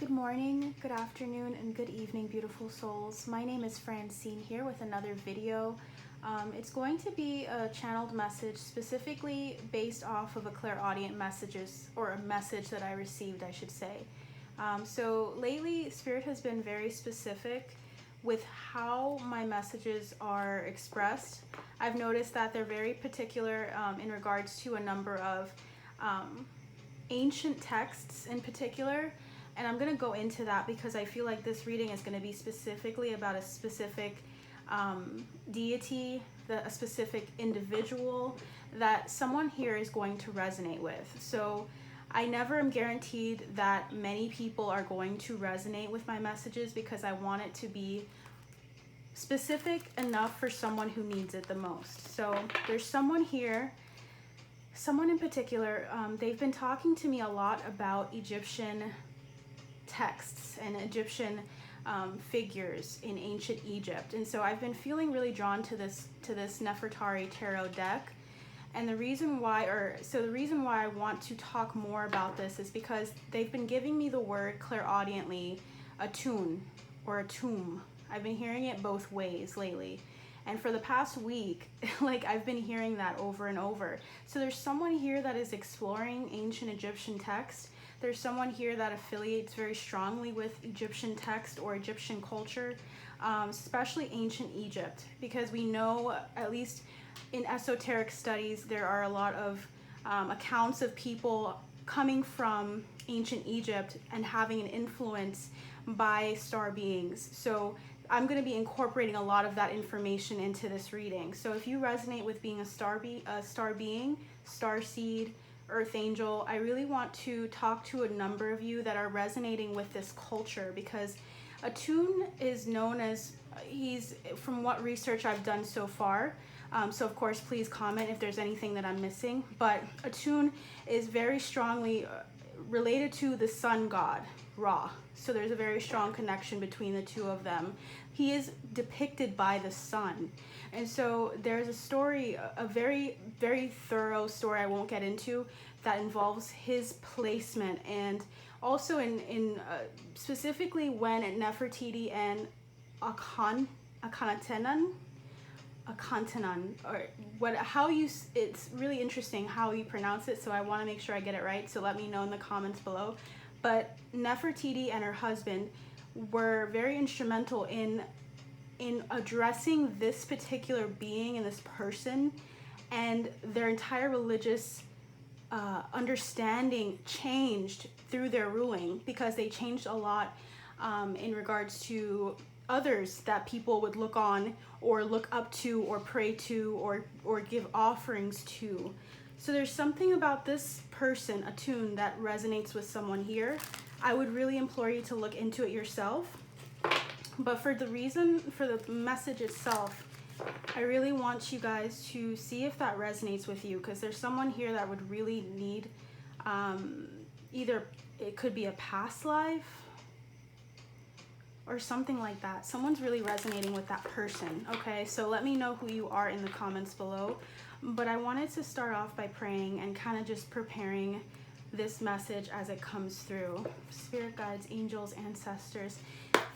Good morning, good afternoon, and good evening, beautiful souls. My name is Francine here with another video. It's going to be a channeled message specifically based off of a clairaudient messages, or a message that I received, I should say. So lately, Spirit has been very specific with how my messages are expressed. I've noticed that they're very particular in regards to a number of ancient texts in particular. And I'm going to go into that because I feel like this reading is going to be specifically about a specific deity, a specific individual that someone here is going to resonate with. So I never am guaranteed that many people are going to resonate with my messages because I want it to be specific enough for someone who needs it the most. So there's someone here, someone in particular, they've been talking to me a lot about Egyptian texts and Egyptian figures in ancient Egypt, and so I've been feeling really drawn to this Nefertari tarot deck. And the reason why I want to talk more about this is because they've been giving me the word clairaudiently, Atun or Atum. I've been hearing it both ways lately, and for the past week, like, I've been hearing that over and over. So there's someone here that is exploring ancient Egyptian text. There's someone here that affiliates very strongly with Egyptian text or Egyptian culture, especially ancient Egypt, because we know, at least in esoteric studies, there are a lot of accounts of people coming from ancient Egypt and having an influence by star beings. So I'm going to be incorporating a lot of that information into this reading. So if you resonate with being a star being, starseed, earth angel, I really want to talk to a number of you that are resonating with this culture, because Atun is known as, from what research I've done so far, so of course please comment if there's anything that I'm missing, but Atun is very strongly related to the sun god, Ra. So there's a very strong connection between the two of them. He is depicted by the sun. And so there's a story, a very, very thorough story I won't get into, that involves his placement, and also in specifically when Nefertiti and Akhenaten, or it's really interesting how you pronounce it, so I want to make sure I get it right, so let me know in the comments below. But Nefertiti and her husband were very instrumental in addressing this particular being and this person, and their entire religious understanding changed through their ruling, because they changed a lot in regards to others that people would look on or look up to or pray to or give offerings to. So there's something about this person, Atun, that resonates with someone here. I would really implore you to look into it yourself. But for the message itself, I really want you guys to see if that resonates with you, because there's someone here that would really need, either it could be a past life or something like that. Someone's really resonating with that person, okay? So let me know who you are in the comments below. But I wanted to start off by praying and kind of just preparing this message as it comes through. Spirit guides, angels, ancestors,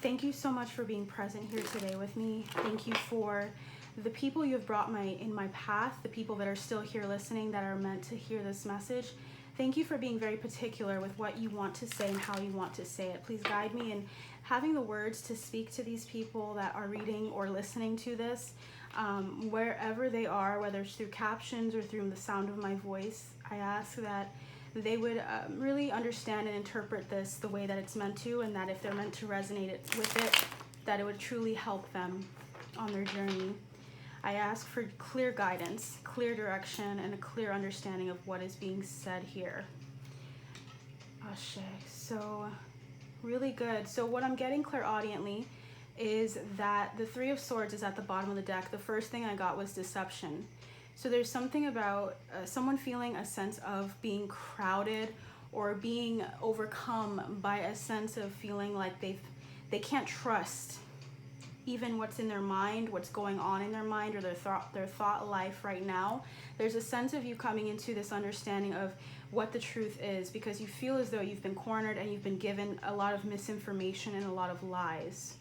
thank you so much for being present here today with me. Thank you for the people you have brought in my path, the people that are still here listening that are meant to hear this message. Thank you for being very particular with what you want to say and how you want to say it. Please guide me in having the words to speak to these people that are reading or listening to this, wherever they are, whether it's through captions or through the sound of my voice. I ask that they would really understand and interpret this the way that it's meant to, and that if they're meant to resonate with it, that it would truly help them on their journey. I ask for clear guidance, clear direction, and a clear understanding of what is being said here. Ashe. So, really good. So what I'm getting clairaudiently is that the Three of Swords is at the bottom of the deck. The first thing I got was deception. So there's something about someone feeling a sense of being crowded or being overcome by a sense of feeling like they can't trust even what's in their mind, what's going on in their mind, or their thought life right now. There's a sense of you coming into this understanding of what the truth is, because you feel as though you've been cornered and you've been given a lot of misinformation and a lot of lies.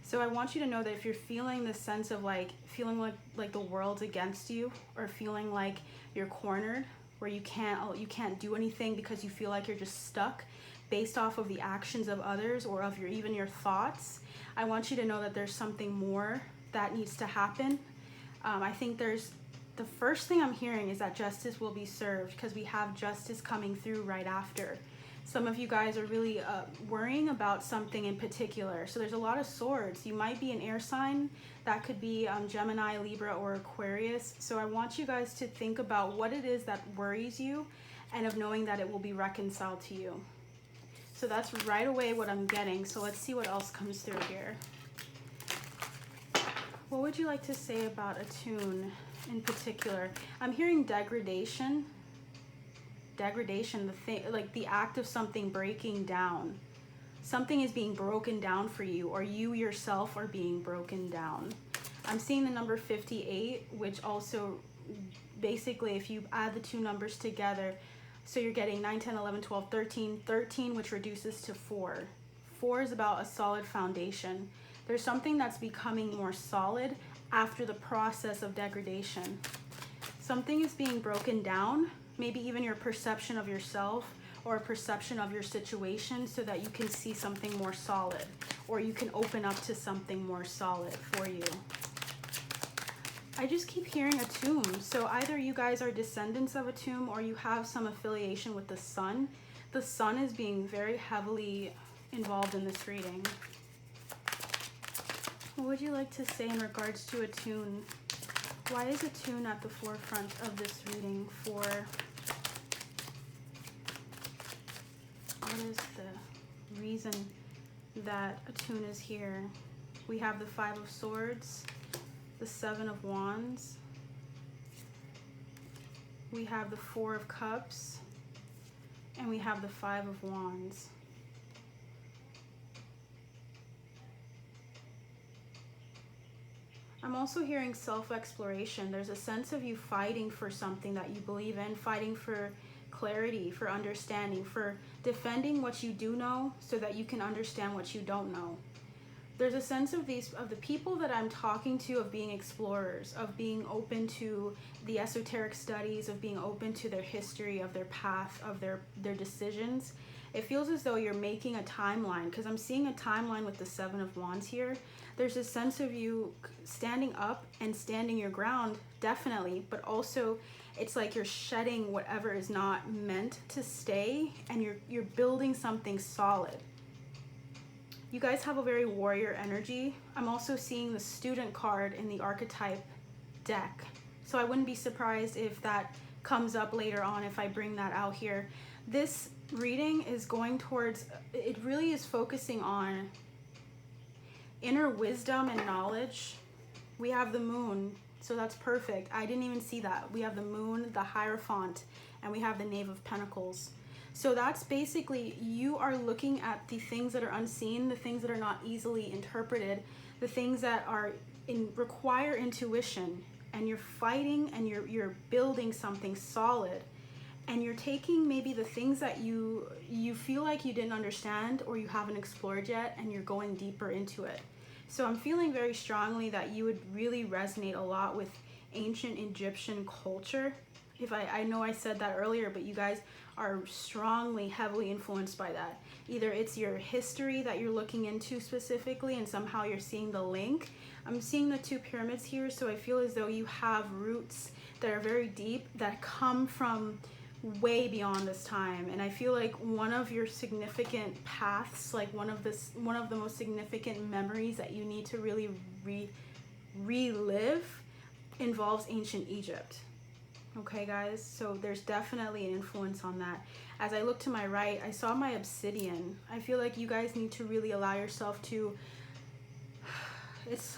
So I want you to know that if you're feeling this sense of feeling like the world's against you, or feeling like you're cornered, where you can't do anything because you feel like you're just stuck based off of the actions of others or of even your thoughts, I want you to know that there's something more that needs to happen. I think the first thing I'm hearing is that justice will be served, because we have justice coming through right after. Some of you guys are really worrying about something in particular. So there's a lot of swords. You might be an air sign. That could be Gemini, Libra, or Aquarius. So I want you guys to think about what it is that worries you, and of knowing that it will be reconciled to you. So that's right away what I'm getting. So let's see what else comes through here. What would you like to say about Atun in particular? I'm hearing degradation. Degradation, the act of something breaking down. Something is being broken down for you, or you yourself are being broken down. I'm seeing the number 58, which also basically, if you add the two numbers together, so you're getting 9, 10, 11, 12, 13, 13, which reduces to 4. 4 is about a solid foundation. There's something that's becoming more solid after the process of degradation. Something is being broken down, maybe even your perception of yourself or a perception of your situation, so that you can see something more solid, or you can open up to something more solid for you. I just keep hearing Atun. So either you guys are descendants of Atun, or you have some affiliation with the sun. The sun is being very heavily involved in this reading. What would you like to say in regards to Atun? Why is Atun at the forefront of this reading for? What is the reason that Atun is here? We have the 5 of Swords, the 7 of Wands. We have the 4 of Cups, and we have the 5 of Wands. I'm also hearing self-exploration. There's a sense of you fighting for something that you believe in, fighting for clarity, for understanding, for defending what you do know so that you can understand what you don't know. There's a sense of the people that I'm talking to, of being explorers, of being open to the esoteric studies, of being open to their history, of their path, of their decisions. It feels as though you're making a timeline, because I'm seeing a timeline with the 7 of Wands here. There's a sense of you standing up and standing your ground, definitely, but also it's like you're shedding whatever is not meant to stay, and you're building something solid. You guys have a very warrior energy. I'm also seeing the student card in the archetype deck. So I wouldn't be surprised if that comes up later on, if I bring that out here. This reading is going towards, it really is focusing on inner wisdom and knowledge. We have the moon, so that's perfect. I didn't even see that. We have the moon, the Hierophant, and we have the Knave of Pentacles. So that's basically, you are looking at the things that are unseen, the things that are not easily interpreted, the things that are require intuition, and you're fighting and you're building something solid, and you're taking maybe the things that you feel like you didn't understand or you haven't explored yet, and you're going deeper into it. So I'm feeling very strongly that you would really resonate a lot with ancient Egyptian culture. I know I said that earlier, but you guys are strongly, heavily influenced by that. Either it's your history that you're looking into specifically, and somehow you're seeing the link. I'm seeing the 2 pyramids here, so I feel as though you have roots that are very deep, that come from way beyond this time. And I feel like one of your significant paths, like one of the most significant memories that you need to really relive, involves ancient Egypt. Okay, guys, so there's definitely an influence on that. As I look to my right, I saw my obsidian. I feel like you guys need to really allow yourself to,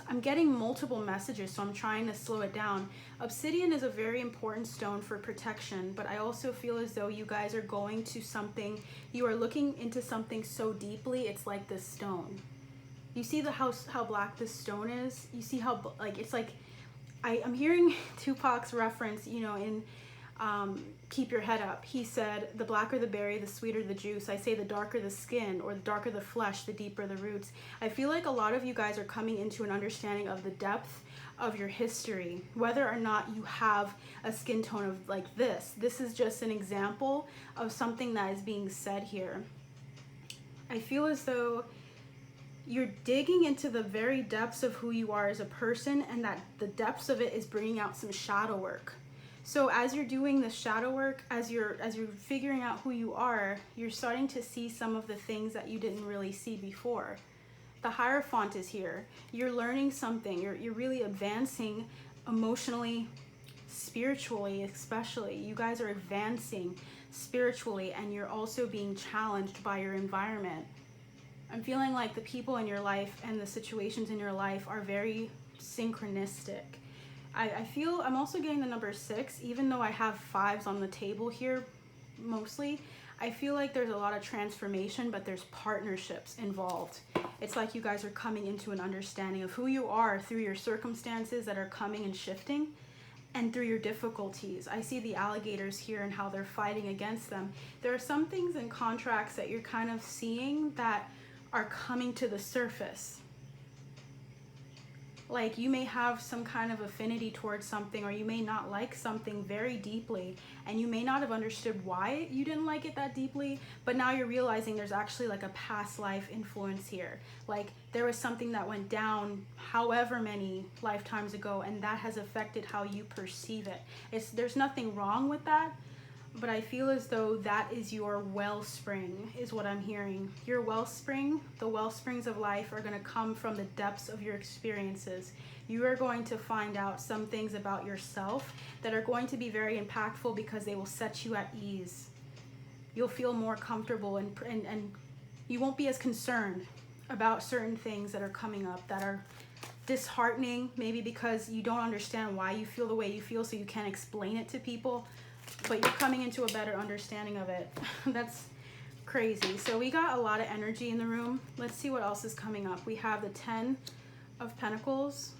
I'm getting multiple messages, so I'm trying to slow it down. Obsidian is a very important stone for protection, but I also feel as though you guys are going to something, you are looking into something so deeply. It's like this stone. You see how black this stone is? You see how, like, it's like, I'm hearing Tupac's reference, you know, in keep your head up. He said, the blacker the berry, the sweeter the juice. I say the darker the skin or the darker the flesh, the deeper the roots. I feel like a lot of you guys are coming into an understanding of the depth of your history, whether or not you have a skin tone of like this. This is just an example of something that is being said here. I feel as though you're digging into the very depths of who you are as a person, and that the depths of it is bringing out some shadow work. So as you're doing the shadow work, as you're figuring out who you are, you're starting to see some of the things that you didn't really see before. The Hierophant is here. You're learning something. You're really advancing emotionally, spiritually, especially. You guys are advancing spiritually, and you're also being challenged by your environment. I'm feeling like the people in your life and the situations in your life are very synchronistic. I feel I'm also getting the number 6, even though I have 5s on the table here mostly. I feel like there's a lot of transformation, but there's partnerships involved. It's like you guys are coming into an understanding of who you are through your circumstances that are coming and shifting, and through your difficulties. I see the alligators here and how they're fighting against them. There are some things in contracts that you're kind of seeing that are coming to the surface. Like you may have some kind of affinity towards something, or you may not like something very deeply, and you may not have understood why you didn't like it that deeply, but now you're realizing there's actually like a past life influence here. Like there was something that went down however many lifetimes ago, and that has affected how you perceive it. There's nothing wrong with that, but I feel as though that is your wellspring, is what I'm hearing. Your wellspring, the wellsprings of life are going to come from the depths of your experiences. You are going to find out some things about yourself that are going to be very impactful, because they will set you at ease. You'll feel more comfortable, and you won't be as concerned about certain things that are coming up that are disheartening, maybe because you don't understand why you feel the way you feel, so you can't explain it to people. But you're coming into a better understanding of it. That's crazy. So we got a lot of energy in the room. Let's see what else is coming up. We have the 10 of Pentacles.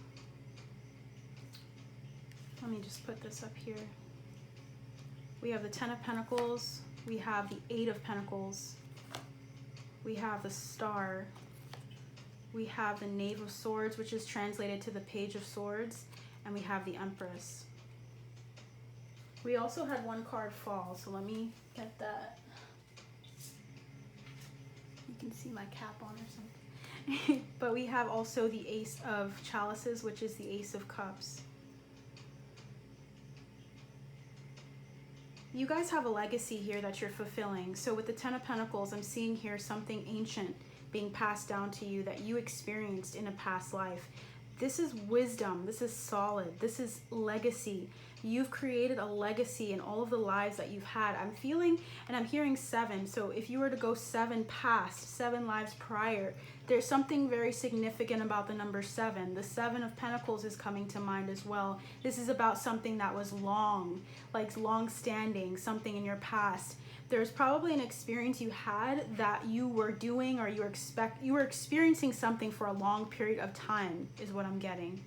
Let me just put this up here. We have the 10 of Pentacles. We have the 8 of Pentacles. We have the Star. We have the Knave of Swords, which is translated to the Page of Swords. And we have the Empress. We also had one card fall, so let me get that. You can see my cap on or something. But we have also the Ace of Chalices, which is the Ace of Cups. You guys have a legacy here that you're fulfilling. So with the 10 of Pentacles, I'm seeing here something ancient being passed down to you that you experienced in a past life. This is wisdom. This is solid. This is legacy. You've created a legacy in all of the lives that you've had. I'm feeling, and I'm hearing 7. So if you were to go 7 past, 7 lives prior, there's something very significant about the number 7. The 7 of Pentacles is coming to mind as well. This is about something that was long, like long-standing, something in your past. There's probably an experience you had that you were doing, or you were experiencing something for a long period of time, is what I'm getting.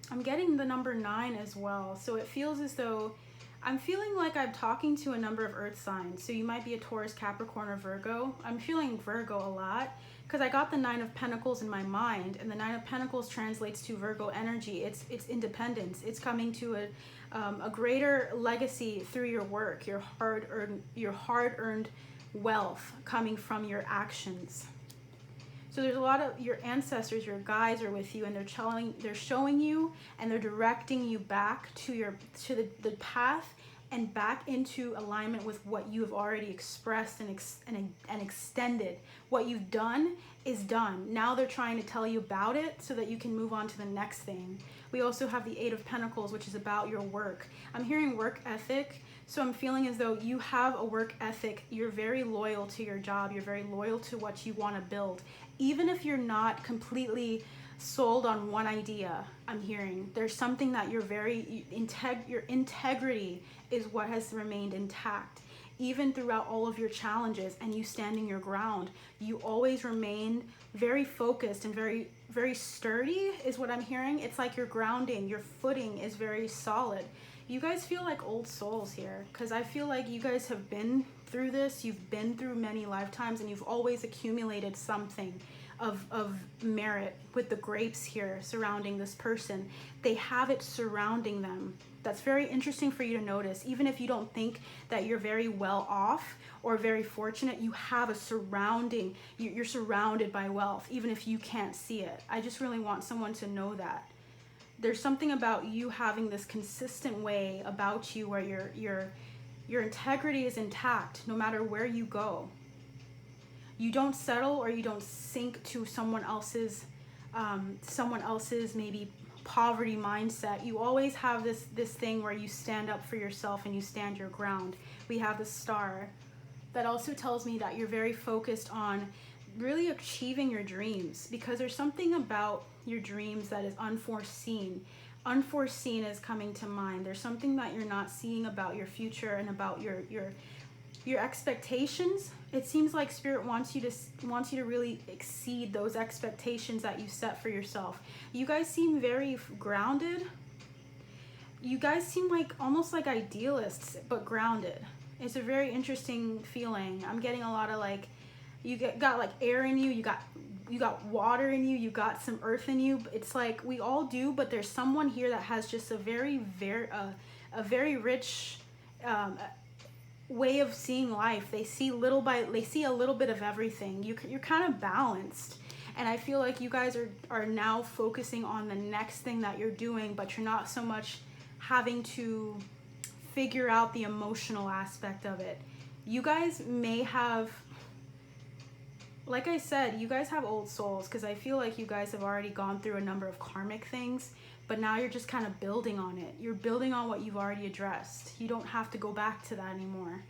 I'm getting the number 9 as well. So it feels as though I'm feeling like I'm talking to a number of earth signs. So you might be a Taurus, Capricorn, or Virgo. I'm feeling Virgo a lot because I got the 9 of Pentacles in my mind, and the 9 of Pentacles translates to Virgo energy. It's independence. It's coming to a greater legacy through your work, your hard-earned wealth coming from your actions. So there's a lot of your ancestors, your guides are with you, and they're showing you, and they're directing you back to the path and back into alignment with what you have already expressed and extended. What you've done is done. Now they're trying to tell you about it so that you can move on to the next thing. We also have the 8 of Pentacles, which is about your work. I'm hearing work ethic. So I'm feeling as though you have a work ethic. You're very loyal to your job. You're very loyal to what you want to build. Even if you're not completely sold on one idea, I'm hearing there's something that your integrity is what has remained intact. Even throughout all of your challenges and you standing your ground, you always remain very focused and very, very sturdy is what I'm hearing. It's like your grounding, your footing is very solid. You guys feel like old souls here, because I feel like you guys have been through this. You've been through many lifetimes, and you've always accumulated something of merit with the grapes here surrounding this person. They have it surrounding them. That's very interesting for you to notice. Even if you don't think that you're very well off or very fortunate, you have a surrounding, you're surrounded by wealth, even if you can't see it. I just really want someone to know that. There's something about you having this consistent way about you where your integrity is intact no matter where you go. You don't settle or you don't sink to someone else's maybe poverty mindset. You always have this thing where you stand up for yourself and you stand your ground. We have the Star. That also tells me that you're very focused on really achieving your dreams, because there's something about your dreams that is unforeseen. Unforeseen is coming to mind. There's something that you're not seeing about your future and about your expectations. It seems like Spirit wants you to really exceed those expectations that you set for yourself. You guys seem very grounded. You guys seem like almost like idealists, but grounded. It's a very interesting feeling. I'm getting a lot of like, got like air in you. You got water in you. You got some earth in you. It's like we all do, but there's someone here that has just a very rich way of seeing life. They see a little bit of everything. You're kind of balanced, and I feel like you guys are now focusing on the next thing that you're doing, but you're not so much having to figure out the emotional aspect of it. You guys may have, like I said, you guys have old souls, because I feel like you guys have already gone through a number of karmic things, but now you're just kind of building on it. You're building on what you've already addressed. You don't have to go back to that anymore.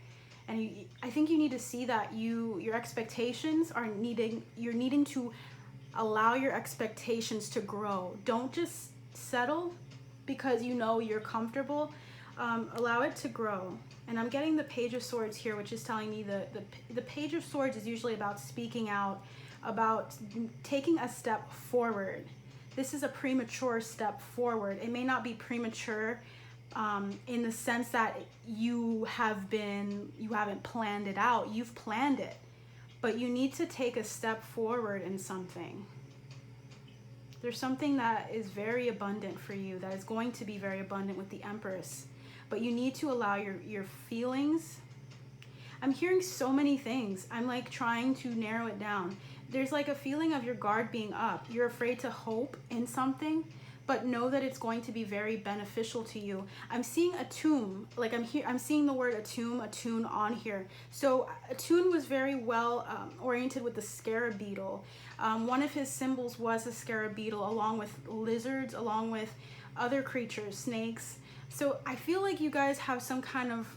And I think you need to see that your expectations are you're needing to allow your expectations to grow. Don't just settle because you know you're comfortable. Allow it to grow. And I'm getting the Page of Swords here, which is telling me the Page of Swords is usually about speaking out, about taking a step forward. This is a premature step forward. It may not be premature in the sense that you haven't planned it out. You've planned it, but you need to take a step forward in something. There's something that is very abundant for you, that is going to be very abundant with the Empress, but you need to allow your feelings. I'm hearing so many things. I'm like trying to narrow it down. There's like a feeling of your guard being up. You're afraid to hope in something, but know that it's going to be very beneficial to you. I'm seeing Atun, like I'm seeing the word Atun on here. So Atun was very well oriented with the scarab beetle. One of his symbols was a scarab beetle, along with lizards, along with other creatures, snakes. So I feel like you guys have some kind of,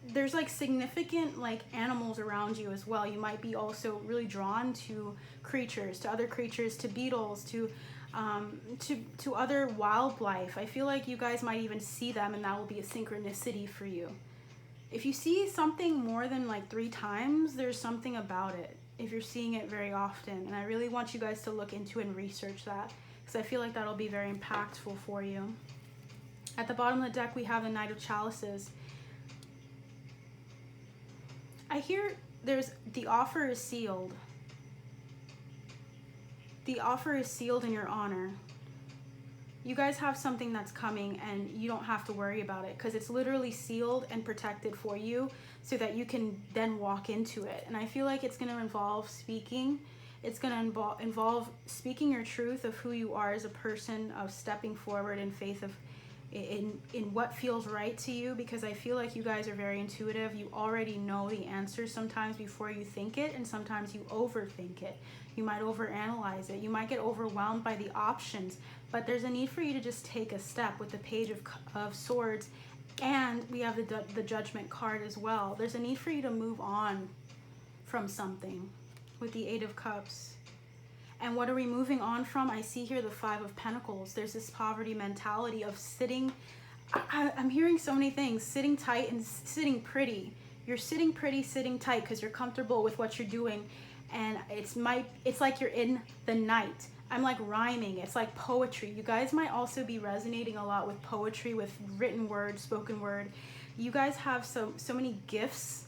there's like significant like animals around you as well. You might be also really drawn to creatures, to other creatures, to beetles, to other wildlife. I feel like you guys might even see them, and that will be a synchronicity for you. If you see something more than like 3 times, there's something about it. If you're seeing it very often, and I really want you guys to look into and research that, because I feel like that'll be very impactful for you. At the bottom of the deck, we have the Knight of Chalices. I hear the offer is sealed. The offer is sealed in your honor. You guys have something that's coming, and you don't have to worry about it, because it's literally sealed and protected for you so that you can then walk into it. And I feel like it's going to involve speaking. It's going to involve speaking your truth of who you are as a person, of stepping forward in faith of in what feels right to you, because I feel like you guys are very intuitive. You already know the answers sometimes before you think it, and sometimes you overthink it. You might overanalyze it. You might get overwhelmed by the options, but there's a need for you to just take a step with the Page of Swords, and we have the Judgment card as well. There's a need for you to move on from something with the 8 of Cups. And what are we moving on from? I see here the 5 of Pentacles. There's this poverty mentality of sitting. I'm hearing so many things. Sitting tight and sitting pretty. you're sitting pretty, sitting tight because you're comfortable with what you're doing, and it's like you're in the night. I'm like rhyming. It's like poetry. You guys might also be resonating a lot with poetry, with written word, spoken word. You guys have so many gifts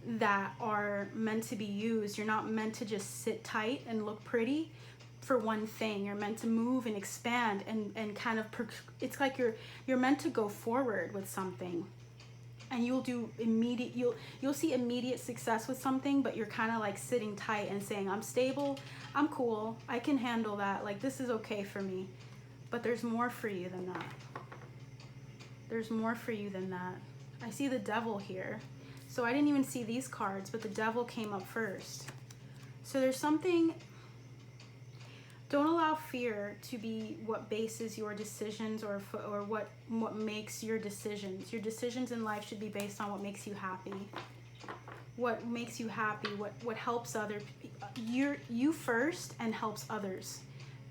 that are meant to be used. You're not meant to just sit tight and look pretty for one thing. You're meant to move and expand and kind of it's like you're meant to go forward with something, and you'll see immediate success with something, but you're kind of like sitting tight and saying, I'm stable, I'm cool, I can handle that, like this is okay for me. But there's more for you than that. There's more for you than that. I see the devil here. So I didn't even see these cards, but the devil came up first. So there's something. Don't allow fear to be what bases your decisions, or what makes your decisions. Your decisions in life should be based on what makes you happy. What makes you happy, what helps other people. You first and helps others.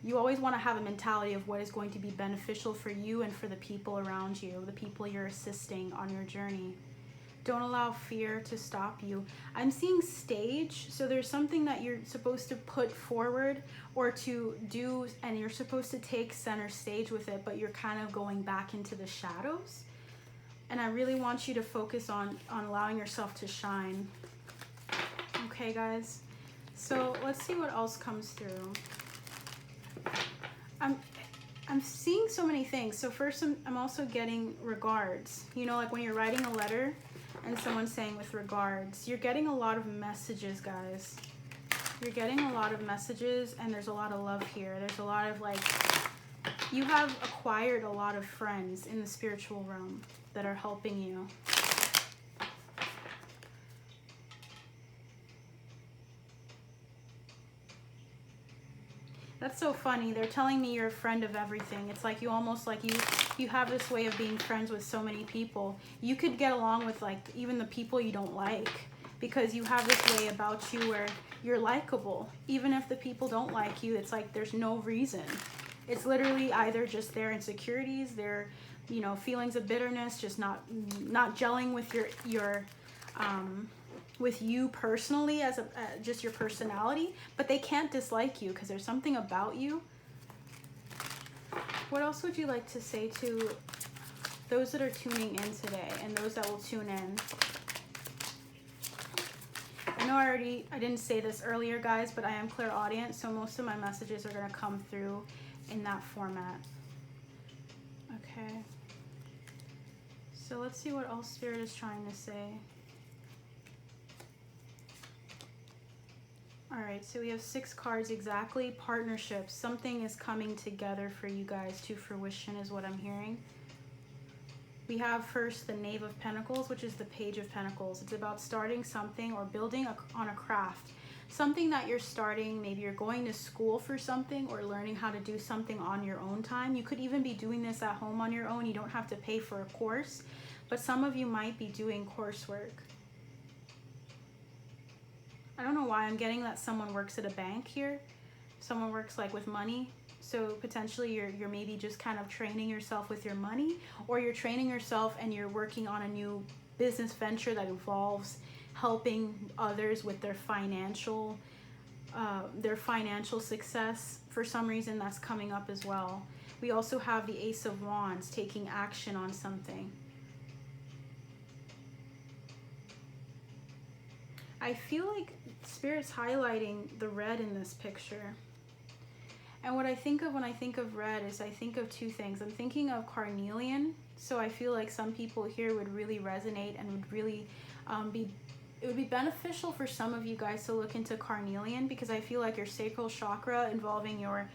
You always want to have a mentality of what is going to be beneficial for you and for the people around you, the people you're assisting on your journey. Don't allow fear to stop you. I'm seeing stage, so there's something that you're supposed to put forward or to do, and you're supposed to take center stage with it, but you're kind of going back into the shadows. And I really want you to focus on allowing yourself to shine. Okay, guys? So let's see what else comes through. I'm seeing so many things. So first, I'm also getting regards. You know, like when you're writing a letter, and someone's saying with regards, you're getting a lot of messages, guys. You're getting a lot of messages, and there's a lot of love here. There's a lot of like, you have acquired a lot of friends in the spiritual realm that are helping you. That's so funny. They're telling me you're a friend of everything. It's like you almost like you have this way of being friends with so many people. You could get along with like even the people you don't like, because you have this way about you where you're likable. Even if the people don't like you, it's like there's no reason. It's literally either just their insecurities, their, you know, feelings of bitterness, just not gelling with your with you personally as just your personality, but they can't dislike you because there's something about you. What else would you like to say to those that are tuning in today and those that will tune in? I know I didn't say this earlier, guys, but I am clairaudient, so most of my messages are going to come through in that format. Okay. So let's see what else Spirit is trying to say. All right, so we have 6 cards exactly. Partnerships. Something is coming together for you guys to fruition is what I'm hearing. We have first the Nave of Pentacles, which is the Page of Pentacles. It's about starting something or building on a craft. Something that you're starting, maybe you're going to school for something or learning how to do something on your own time. You could even be doing this at home on your own. You don't have to pay for a course, but some of you might be doing coursework. I don't know why I'm getting that someone works at a bank here. Someone works like with money. So potentially you're maybe just kind of training yourself with your money, or you're training yourself and you're working on a new business venture that involves helping others with their financial success. For some reason that's coming up as well. We also have the Ace of Wands, taking action on something. I feel like Spirit's highlighting the red in this picture. And what I think of when I think of red is I think of 2 things. I'm thinking of carnelian. So I feel like some people here would really resonate and would really it would be beneficial for some of you guys to look into carnelian, because I feel like your sacral chakra, involving your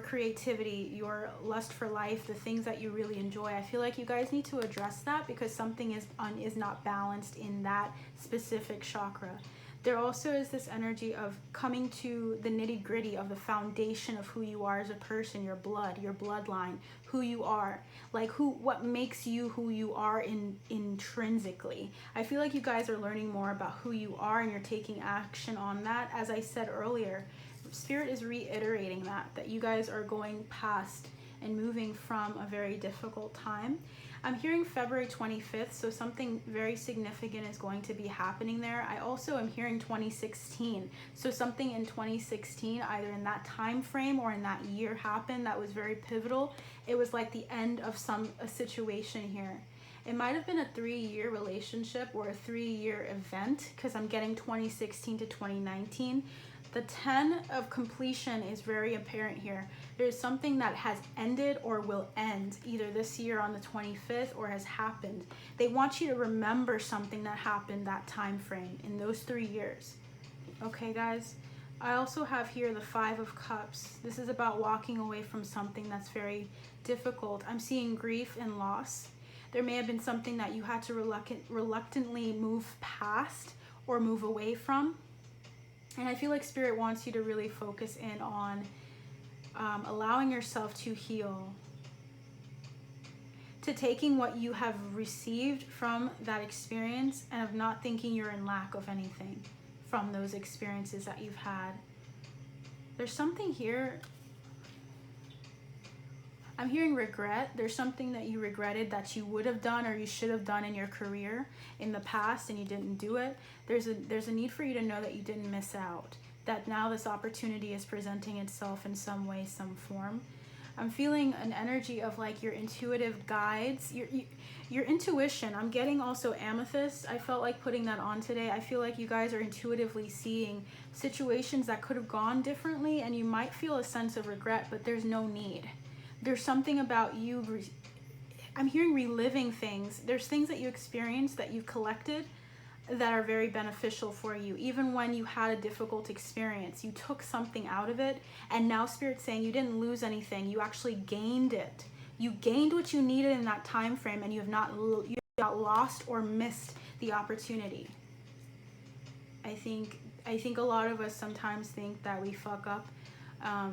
creativity, your lust for life, the things that you really enjoy, I feel like you guys need to address that because something is not balanced in that specific chakra. There also is this energy of coming to the nitty-gritty of the foundation of who you are as a person, your blood, your bloodline, who you are, like what makes you who you are intrinsically. I feel like you guys are learning more about who you are and you're taking action on that. As I said earlier, Spirit is reiterating that you guys are going past and moving from a very difficult time. I'm hearing February 25th, so something very significant is going to be happening there. I also am hearing 2016, so something in 2016, either in that time frame or in that year happened that was very pivotal. It was like the end of a situation here. It might have been a 3-year relationship or a 3-year event, because I'm getting 2016 to 2019. The 10 of completion is very apparent here. There's something that has ended or will end either this year on the 25th or has happened. They want you to remember something that happened that time frame in those 3 years. Okay, guys? I also have here the 5 of Cups. This is about walking away from something that's very difficult. I'm seeing grief and loss. There may have been something that you had to reluctantly move past or move away from. And I feel like Spirit wants you to really focus in on allowing yourself to heal, to taking what you have received from that experience and of not thinking you're in lack of anything from those experiences that you've had. There's something here. I'm hearing regret. There's something that you regretted that you would have done or you should have done in your career in the past and you didn't do it. There's a need for you to know that you didn't miss out, that now this opportunity is presenting itself in some way, some form. I'm feeling an energy of like your intuitive guides, your intuition. I'm getting also amethyst. I felt like putting that on today. I feel like you guys are intuitively seeing situations that could have gone differently, and you might feel a sense of regret, but there's no need. There's something about you, I'm hearing reliving things. There's things that you experienced that you collected that are very beneficial for you. Even when you had a difficult experience, you took something out of it, and now Spirit's saying you didn't lose anything. You actually gained it. You gained what you needed in that time frame, and you have not lost or missed the opportunity. I think a lot of us sometimes think that we fuck up.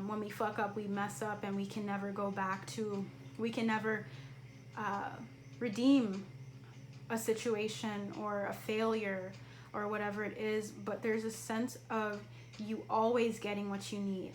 When we fuck up, we mess up, and we can never go back to, we can never redeem a situation or a failure or whatever it is. But there's a sense of you always getting what you need.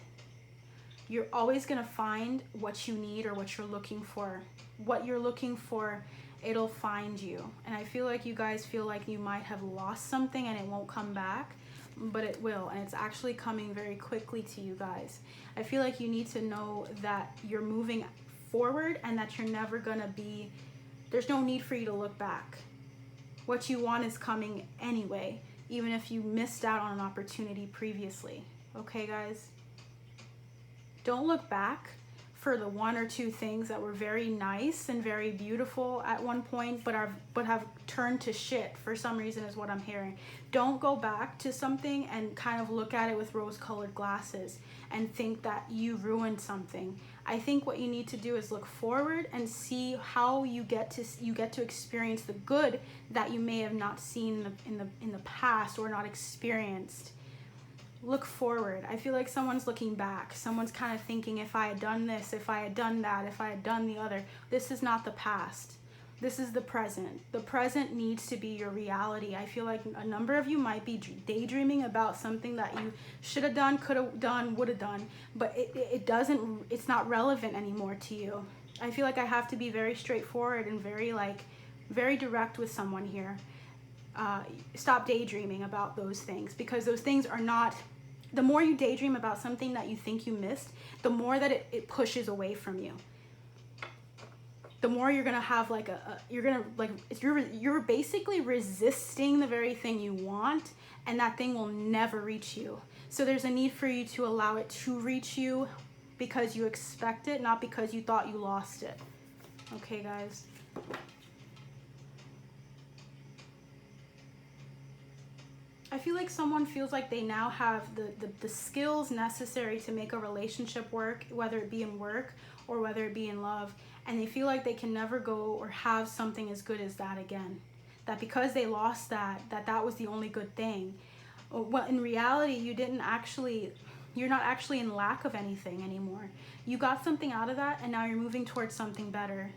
You're always going to find what you need or what you're looking for. What you're looking for, it'll find you. And I feel like you guys feel like you might have lost something and it won't come back. But it will, and it's actually coming very quickly to you guys. I feel like you need to know that you're moving forward and that you're never gonna be, there's no need for you to look back. What you want is coming anyway, even if you missed out on an opportunity previously. Okay, guys? Don't look back for the 1 or 2 things that were very nice and very beautiful at one point, but have turned to shit for some reason, is what I'm hearing. Don't go back to something and kind of look at it with rose-colored glasses and think that you ruined something. I think what you need to do is look forward and see how you get to experience the good that you may have not seen in the past or not experienced. Look forward. I feel like someone's looking back. Someone's kind of thinking, if I had done this, if I had done that, if I had done the other. This is not the past. This is the present. The present needs to be your reality. I feel like a number of you might be daydreaming about something that you should have done, could have done, would have done, but it's not relevant anymore to you. I feel like I have to be very straightforward and very direct with someone here. Stop daydreaming about those things, because those things are not, the more you daydream about something that you think you missed, the more that it pushes away from you. The more you're gonna have you're basically resisting the very thing you want, and that thing will never reach you. So there's a need for you to allow it to reach you because you expect it, not because you thought you lost it. Okay, guys? I feel like someone feels like they now have the skills necessary to make a relationship work, whether it be in work or whether it be in love, and they feel like they can never go or have something as good as that again. That because they lost that was the only good thing. Well, in reality, you're not actually in lack of anything anymore. You got something out of that, and now you're moving towards something better.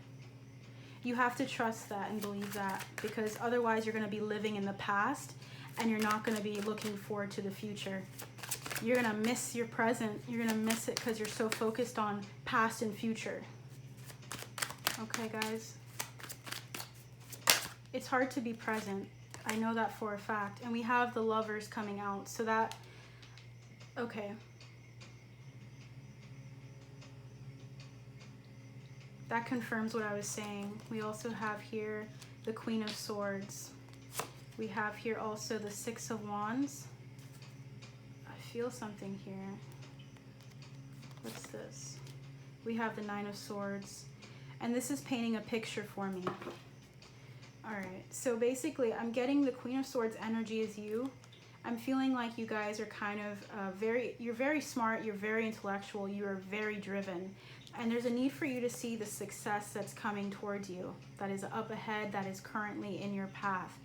You have to trust that and believe that, because otherwise you're going to be living in the past, and you're not going to be looking forward to the future. You're going to miss your present. You're going to miss it because you're so focused on past and future. Okay, guys? it's hard to be present. I know that for a fact. And we have the Lovers coming out. So that, okay. That confirms what I was saying. We also have here the Queen of Swords. We have here also the Six of Wands. I feel something here. What's this? We have the Nine of Swords. And this is painting a picture for me. Alright, so basically I'm getting the Queen of Swords energy as you. I'm feeling like you guys are kind of you're very smart, you're very intellectual, you are very driven. And there's a need for you to see the success that's coming towards you, that is up ahead, that is currently in your path.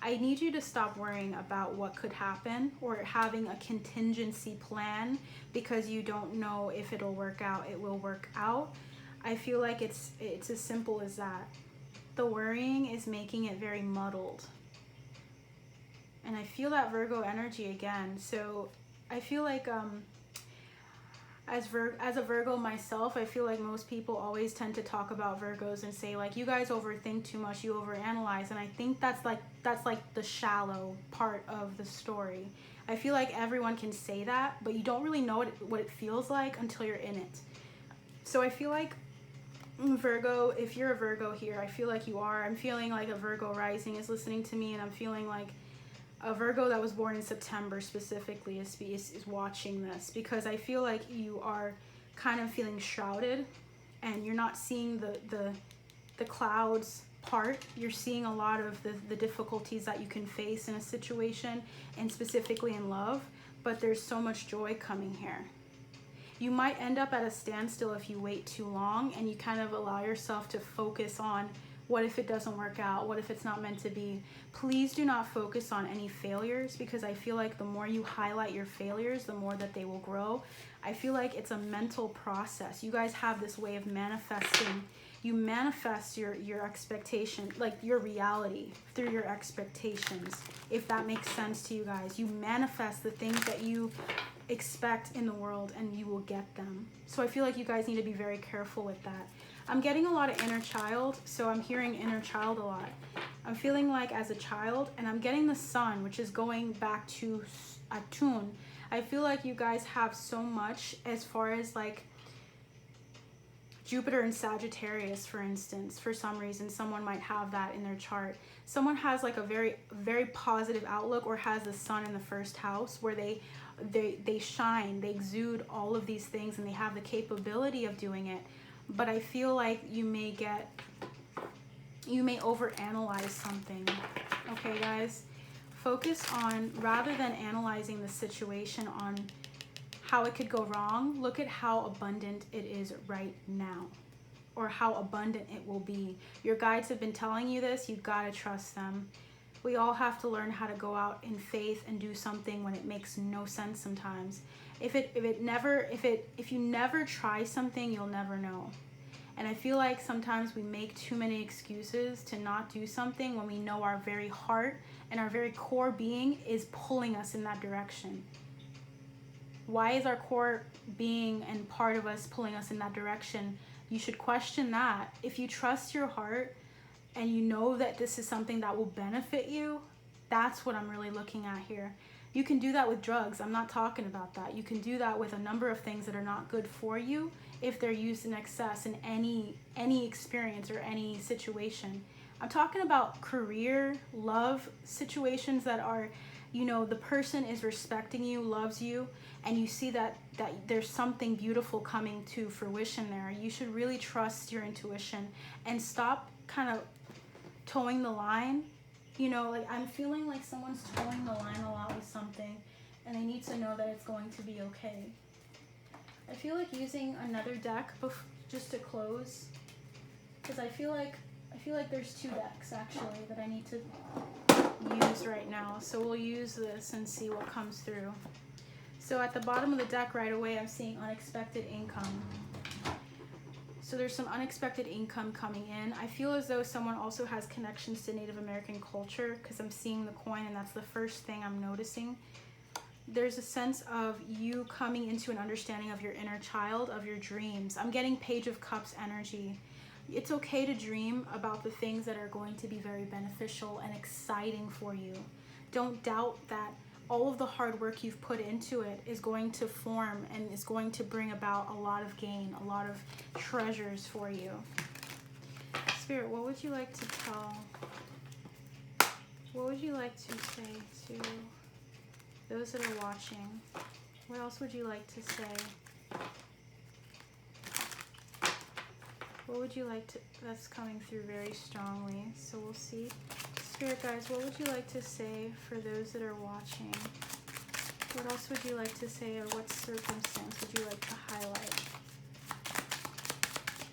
I need you to stop worrying about what could happen or having a contingency plan because you don't know if it'll work out. It will work out. I feel like it's as simple as that. The worrying is making it very muddled. And I feel that Virgo energy again. So I feel like as a Virgo myself, I feel like most people always tend to talk about Virgos and say like, you guys overthink too much, you overanalyze. And I think that's like the shallow part of the story. I feel like everyone can say that, but you don't really know what it feels like until you're in it. So I feel like Virgo, if you're a Virgo here, I feel like you are. I'm feeling like a Virgo rising is listening to me, and I'm feeling like a Virgo that was born in September specifically is watching this, because I feel like you are kind of feeling shrouded and you're not seeing the clouds part. You're seeing a lot of the difficulties that you can face in a situation, and specifically in love, but there's so much joy coming here. You might end up at a standstill if you wait too long and you kind of allow yourself to focus on what if it doesn't work out? What if it's not meant to be? Please do not focus on any failures, because I feel like the more you highlight your failures, the more that they will grow. I feel like it's a mental process. You guys have this way of manifesting. You manifest your expectation, like your reality, through your expectations, if that makes sense to you guys. You manifest the things that you expect in the world and you will get them. So I feel like you guys need to be very careful with that. I'm getting a lot of inner child, so I'm hearing inner child a lot. I'm feeling like as a child, and I'm getting the sun, which is going back to Atun. I feel like you guys have so much as far as like Jupiter and Sagittarius, for instance. For some reason, someone might have that in their chart. Someone has like a very, very positive outlook, or has the sun in the first house, where they shine, they exude all of these things, and they have the capability of doing it. But I feel like you may overanalyze something. Okay, guys? Focus on, rather than analyzing the situation on how it could go wrong, look at how abundant it is right now, or how abundant it will be. Your guides have been telling you this. You've got to trust them. We all have to learn how to go out in faith and do something when it makes no sense sometimes. If you never try something, you'll never know. And I feel like sometimes we make too many excuses to not do something when we know our very heart and our very core being is pulling us in that direction. Why is our core being and part of us pulling us in that direction? You should question that. If you trust your heart and you know that this is something that will benefit you, that's what I'm really looking at here. You can do that with drugs. I'm not talking about that. You can do that with a number of things that are not good for you if they're used in excess in any experience or any situation. I'm talking about career, love situations that are, you know, the person is respecting you, loves you, and you see that there's something beautiful coming to fruition there. You should really trust your intuition and stop kind of towing the line. You know, like I'm feeling like someone's towing the line a lot with something, and they need to know that it's going to be okay. I feel like using another deck just to close, because I feel like there's two decks actually that I need to use right now. So we'll use this and see what comes through. So at the bottom of the deck right away, I'm seeing unexpected income. So there's some unexpected income coming in. I feel as though someone also has connections to Native American culture, because I'm seeing the coin and that's the first thing I'm noticing. There's a sense of you coming into an understanding of your inner child, of your dreams. I'm getting Page of Cups energy. It's okay to dream about the things that are going to be very beneficial and exciting for you. Don't doubt that all of the hard work you've put into it is going to form and is going to bring about a lot of gain, a lot of treasures for you. Spirit, what would you like to tell? What would you like to say to those that are watching? What else would you like to say? What would you like to... That's coming through very strongly, so we'll see. Spirit guides, what would you like to say for those that are watching? What else would you like to say, or what circumstance would you like to highlight?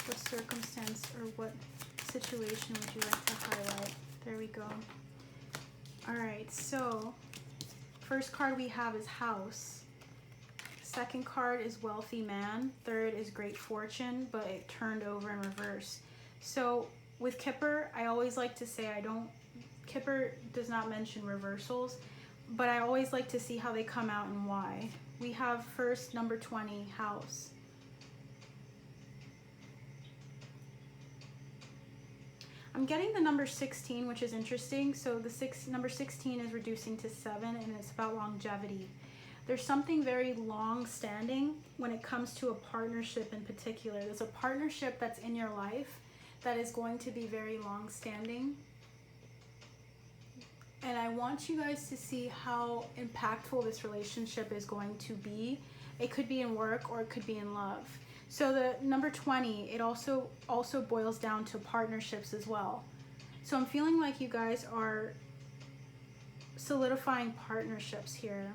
What circumstance or what situation would you like to highlight? There we go. Alright, so first card we have is House. Second card is Wealthy Man. Third is Great Fortune, but it turned over in reverse. So with Kipper, I always like to say Kipper does not mention reversals, but I always like to see how they come out and why. We have first number 20, House. I'm getting the number 16, which is interesting. So number 16 is reducing to 7, and it's about longevity. There's something very long-standing when it comes to a partnership in particular. There's a partnership that's in your life that is going to be very long-standing. And I want you guys to see how impactful this relationship is going to be. It could be in work or it could be in love. So the number 20, it also boils down to partnerships as well. So I'm feeling like you guys are solidifying partnerships here.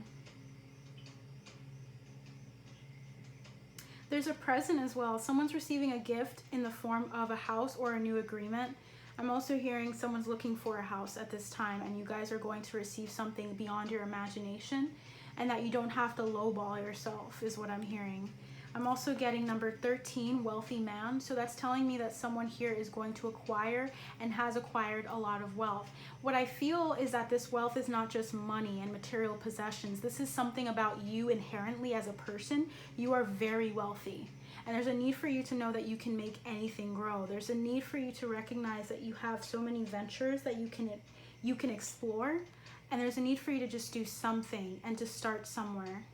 There's a present as well. Someone's receiving a gift in the form of a house or a new agreement. I'm also hearing someone's looking for a house at this time, and you guys are going to receive something beyond your imagination, and that you don't have to lowball yourself is what I'm hearing. I'm also getting number 13, Wealthy Man. So that's telling me that someone here is going to acquire and has acquired a lot of wealth. What I feel is that this wealth is not just money and material possessions. This is something about you inherently as a person. You are very wealthy. And there's a need for you to know that you can make anything grow. There's a need for you to recognize that you have so many ventures that you can explore. And there's a need for you to just do something and to start somewhere.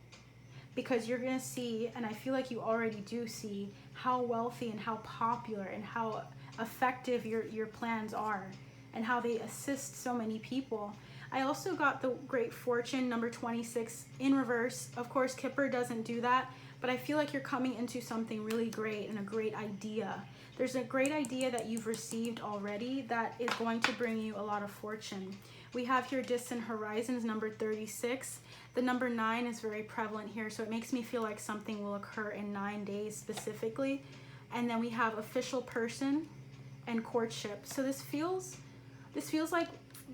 Because you're going to see, and I feel like you already do see, how wealthy and how popular and how effective your plans are and how they assist so many people. I also got the Great Fortune, number 26, in reverse. Of course, Kipper doesn't do that, but I feel like you're coming into something really great and a great idea. There's a great idea that you've received already that is going to bring you a lot of fortune. We have here Distant Horizons, number 36. The number 9 is very prevalent here, so it makes me feel like something will occur in 9 days specifically. And then we have Official Person and Courtship. So this feels like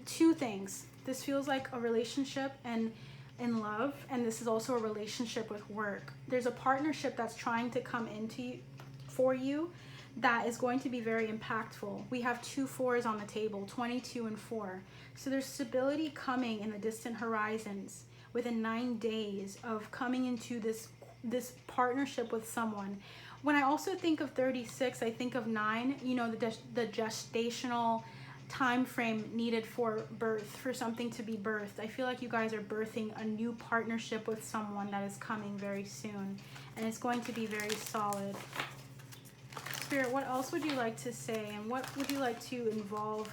two things. This feels like a relationship and in love, and this is also a relationship with work. There's a partnership that's trying to come into for you that is going to be very impactful. We have 2 4s on the table, 22 and 4. So there's stability coming in the Distant Horizons within 9 days of coming into this partnership with someone. When I also think of 36, I think of 9, you know, the gestational time frame needed for birth, for something to be birthed. I feel like you guys are birthing a new partnership with someone that is coming very soon, and it's going to be very solid. Spirit, what else would you like to say, and what would you like to involve?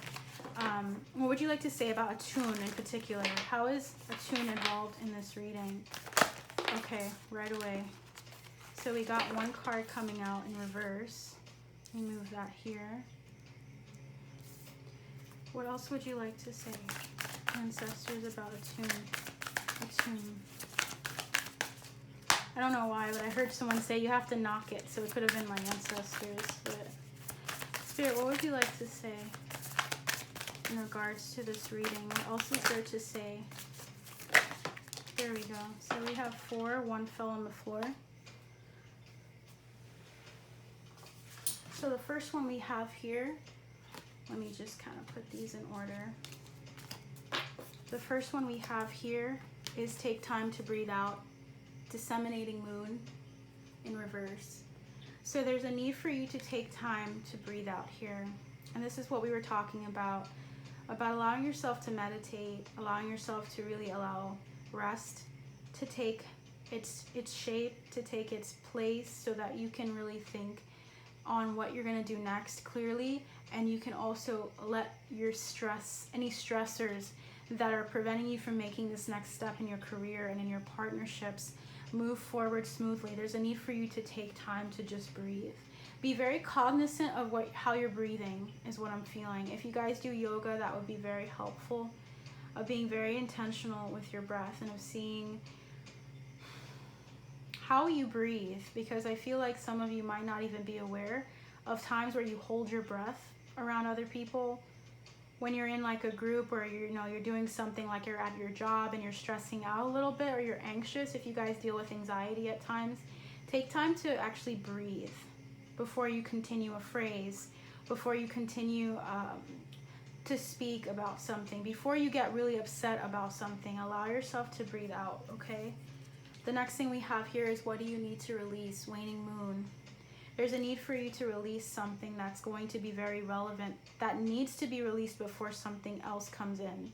What would you like to say about Atun in particular? How is Atun involved in this reading? Okay, right away. So we got one card coming out in reverse. Let me move that here. What else would you like to say, ancestors, about Atun? Atun. I don't know why, but I heard someone say you have to knock it, so it could have been my ancestors. But Spirit, what would you like to say in regards to this reading? What else is there to say? There we go. So we have 4, 1 fell on the floor. So the first one we have here, let me just kind of put these in order. The first one we have here is Take Time to Breathe Out, Disseminating Moon in reverse. So there's a need for you to take time to breathe out here. And this is what we were talking about allowing yourself to meditate, allowing yourself to really allow rest to take its shape, to take its place, so that you can really think on what you're going to do next clearly. And you can also let your stress, any stressors that are preventing you from making this next step in your career and in your partnerships, move forward smoothly. There's a need for you to take time to just breathe. Be very cognizant of how you're breathing is what I'm feeling. If you guys do yoga, that would be very helpful. Of being very intentional with your breath and of seeing how you breathe, because I feel like some of you might not even be aware of times where you hold your breath around other people. When you're in like a group, or you're doing something, like you're at your job and you're stressing out a little bit, or you're anxious. If you guys deal with anxiety at times, take time to actually breathe before you continue a phrase, before you continue to speak about something, before you get really upset about something. Allow yourself to breathe out, okay? The next thing we have here is, what do you need to release? Waning moon. There's a need for you to release something that's going to be very relevant, that needs to be released before something else comes in.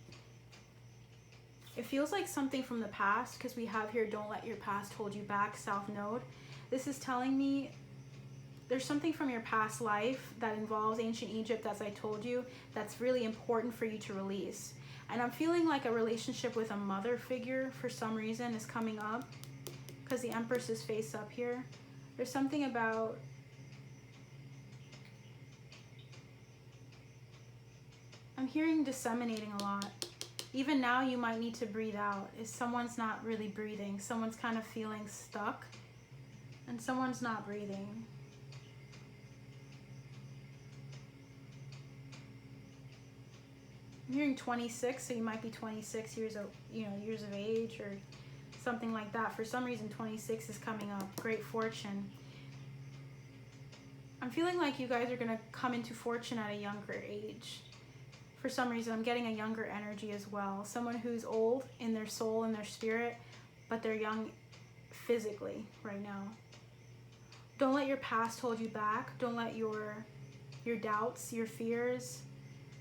It feels like something from the past, because we have here, don't let your past hold you back, South Node. This is telling me there's something from your past life that involves ancient Egypt, as I told you, that's really important for you to release. And I'm feeling like a relationship with a mother figure for some reason is coming up, because the Empress is face up here. There's something about I'm hearing disseminating a lot. Even now you might need to breathe out. If someone's not really breathing, someone's kind of feeling stuck, and someone's not breathing. I'm hearing 26, so you might be 26 years of age or something like that. For some reason 26 is coming up. Great fortune. I'm feeling like you guys are going to come into fortune at a younger age. For some reason I'm getting a younger energy as well. Someone who's old in their soul and their spirit, but they're young physically right now. Don't let your past hold you back. Don't let your doubts, your fears,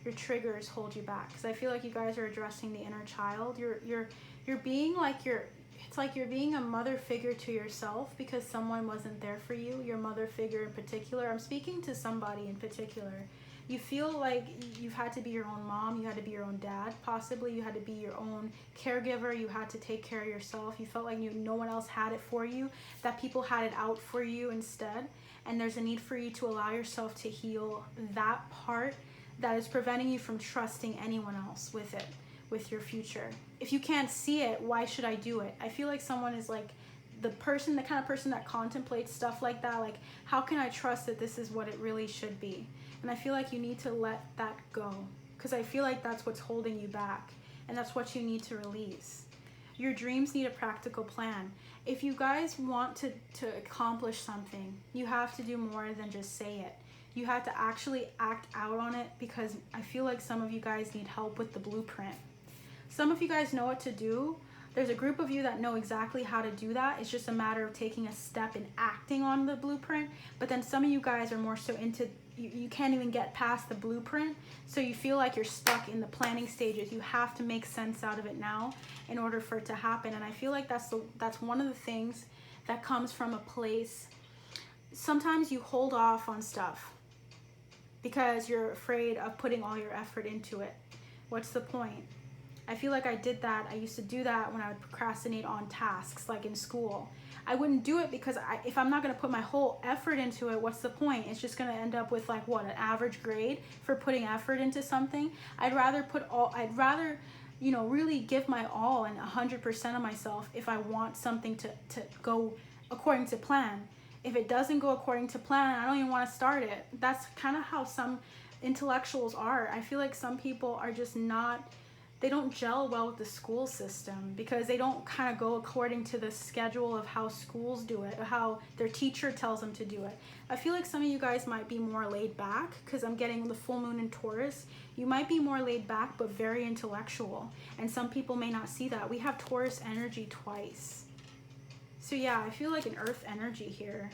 your triggers hold you back, because I feel like you guys are addressing the inner child. You're being like it's like you're being a mother figure to yourself, because someone wasn't there for you, your mother figure in particular. I'm speaking to somebody in particular. You feel like you've had to be your own mom, you had to be your own dad, possibly you had to be your own caregiver, you had to take care of yourself. You felt like no one else had it for you, that people had it out for you instead. And there's a need for you to allow yourself to heal that part that is preventing you from trusting anyone else with it, with your future. If you can't see it, why should I do it? I feel like someone is like the kind of person that contemplates stuff like that. Like, how can I trust that this is what it really should be? And I feel like you need to let that go, because I feel like that's what's holding you back, and that's what you need to release. Your dreams need a practical plan. If you guys want to accomplish something, you have to do more than just say it. You have to actually act out on it, because I feel like some of you guys need help with the blueprint. Some of you guys know what to do. There's a group of you that know exactly how to do that. It's just a matter of taking a step and acting on the blueprint. But then some of you guys are more so into, you can't even get past the blueprint. So you feel like you're stuck in the planning stages. You have to make sense out of it now in order for it to happen. And I feel like that's one of the things that comes from a place. Sometimes you hold off on stuff because you're afraid of putting all your effort into it. What's the point? I feel like I did that. I used to do that when I would procrastinate on tasks, like in school. I wouldn't do it because if I'm not going to put my whole effort into it, what's the point? It's just going to end up with like what, an average grade for putting effort into something. I'd rather really give my all and 100% of myself if I want something to go according to plan. If it doesn't go according to plan, I don't even want to start it. That's kind of how some intellectuals are. I feel like some people are just they don't gel well with the school system, because they don't kind of go according to the schedule of how schools do it, or how their teacher tells them to do it. I feel like some of you guys might be more laid back, because I'm getting the full moon in Taurus. You might be more laid back, but very intellectual. And some people may not see that. We have Taurus energy twice. So yeah, I feel like an earth energy here.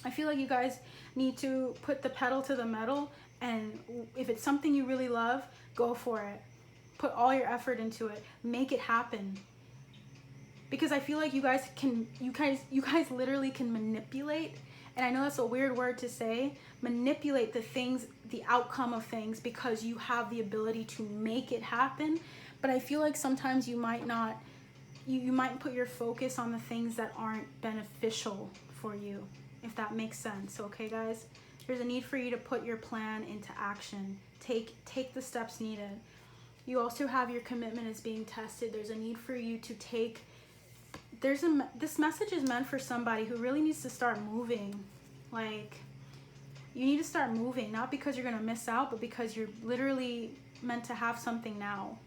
I feel like you guys need to put the pedal to the metal, and if it's something you really love, go for it. Put all your effort into it. Make it happen. Because I feel like you guys literally can manipulate, and I know that's a weird word to say, manipulate the things, the outcome of things, because you have the ability to make it happen. But I feel like sometimes you might not, you might put your focus on the things that aren't beneficial for you, if that makes sense. Okay, guys? There's a need for you to put your plan into action. Take the steps needed. You also have your commitment is being tested. There's a need for you to take, this message is meant for somebody who really needs to start moving. Like, you need to start moving, not because you're going to miss out, but because you're literally meant to have something now.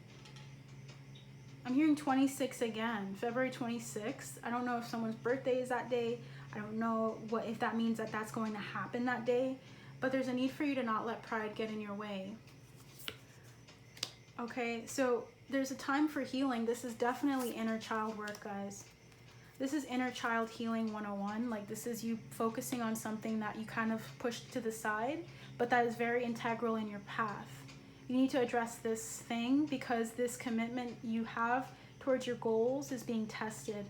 I'm hearing 26 again, February 26th. I don't know if someone's birthday is that day. I don't know if that means that that's going to happen that day, but there's a need for you to not let pride get in your way. Okay, so there's a time for healing. This is definitely inner child work, guys. This is inner child healing 101. Like, this is you focusing on something that you kind of pushed to the side, but that is very integral in your path. You need to address this thing because this commitment you have towards your goals is being tested.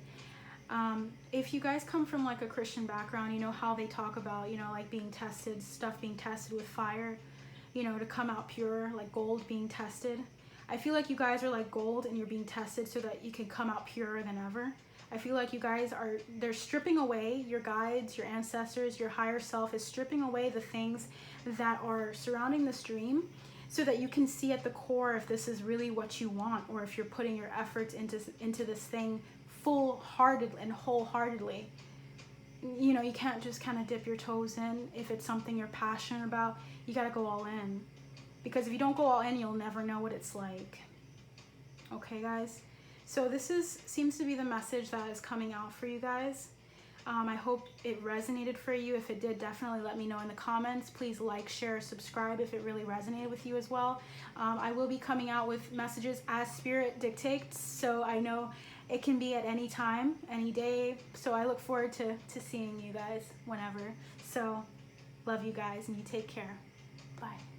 If you guys come from like a Christian background, you know how they talk about, you know, like being tested, stuff being tested with fire, you know, to come out pure, like gold being tested. I feel like you guys are like gold and you're being tested so that you can come out purer than ever. I feel like you guys are, they're stripping away your guides, your ancestors, your higher self is stripping away the things that are surrounding this dream so that you can see at the core if this is really what you want, or if you're putting your efforts into this thing full-hearted and wholeheartedly. You know, you can't just kind of dip your toes in. If it's something you're passionate about, you got to go all in. Because if you don't go all in, you'll never know what it's like. Okay, guys? So this seems to be the message that is coming out for you guys. I hope it resonated for you. If it did, definitely let me know in the comments. Please like, share, subscribe if it really resonated with you as well. I will be coming out with messages as spirit dictates, so I know it can be at any time, any day. So I look forward to seeing you guys whenever. So love you guys, and you take care. Bye.